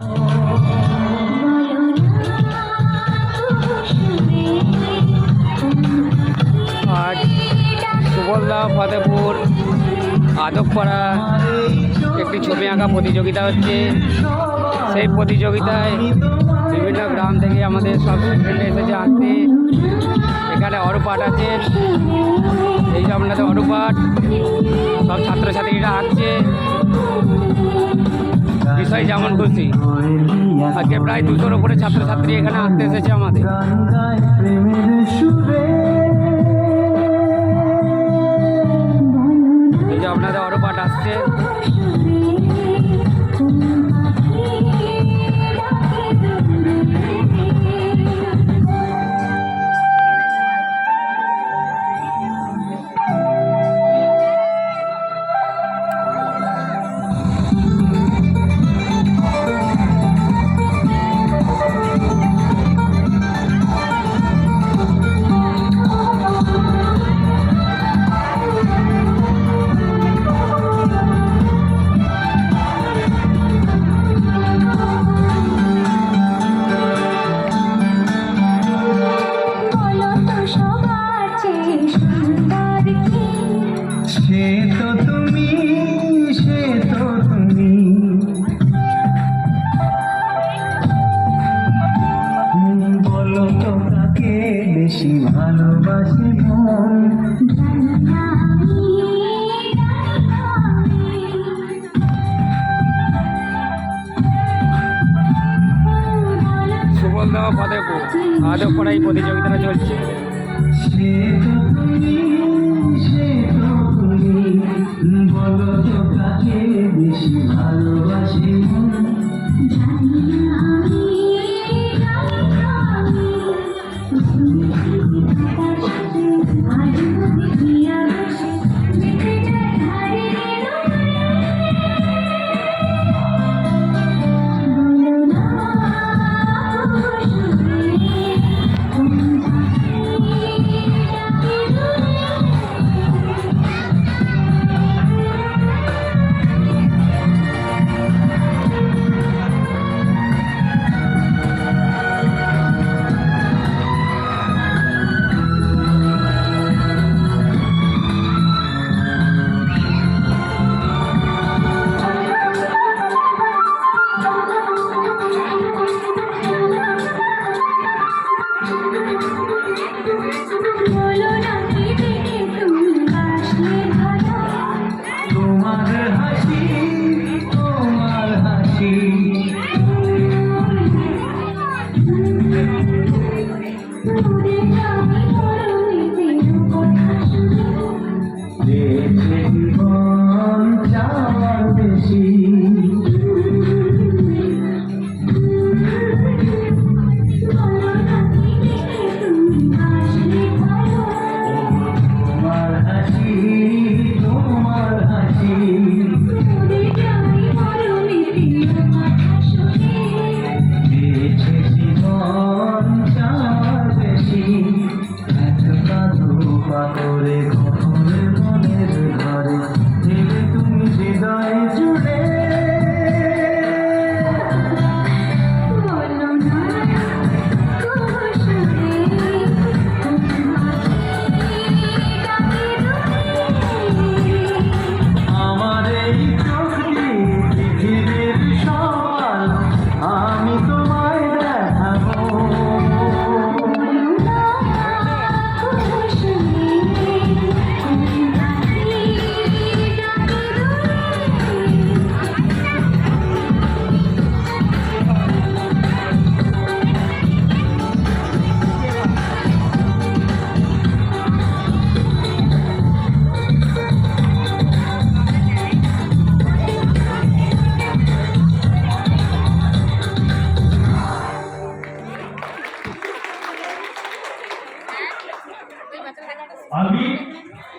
আজ সুবলদা ফতেপুর আদবপাড়া একটি ছবি আঁকা প্রতিযোগিতা হচ্ছে। সেই প্রতিযোগিতায় বিভিন্ন গ্রাম থেকে আমাদের সব স্টুডেন্ট এসেছে আঁকতে। এখানে অরুপাঠ আছে, এই যে আপনাদের অরুপাঠ সব ছাত্রছাত্রীরা আঁকছে। বিষয় যেমন খুশি, আজকে প্রায় 200-র উপরে ছাত্রছাত্রী এখানে আঁকতে এসেছে আমাদের। এই যে আপনাদের অরুপাঠ আসছে। বেশি ভালোবাসি সুবলদা ফতেপুর আদবপাড়া এই প্রতিযোগিতাটা চলছে। সে তো তুমি বলো তো কাকে বেশি ভালোবাসি জীবন চাওয়ার বেশি তোমার হাসি তোমার হাসি জীবন চাওয়ার বেশি একটা ধোপা করে ঘরের মনের ঘরে তুমি হৃদয় জুড়ে আমার এই চোখটি পৃথিবীর সওয়াল আমি তোমায় দেখাবো আমি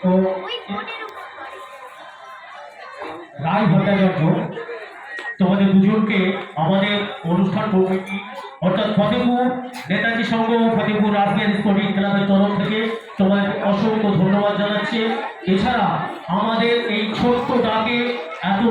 ও রায় ভট্টাচার্য তোমাদের দুজনকে আমাদের অনুষ্ঠান কমিটি অর্থাৎ ফতেপুর নেতাজি সংঘ ফতেপুর রাজবিহার স্পোর্টিং ক্লাবের তরফ থেকে তোমাদের অসংখ্য ধন্যবাদ জানাচ্ছি। এছাড়া আমাদের এই ছোট্ট ডাকে এত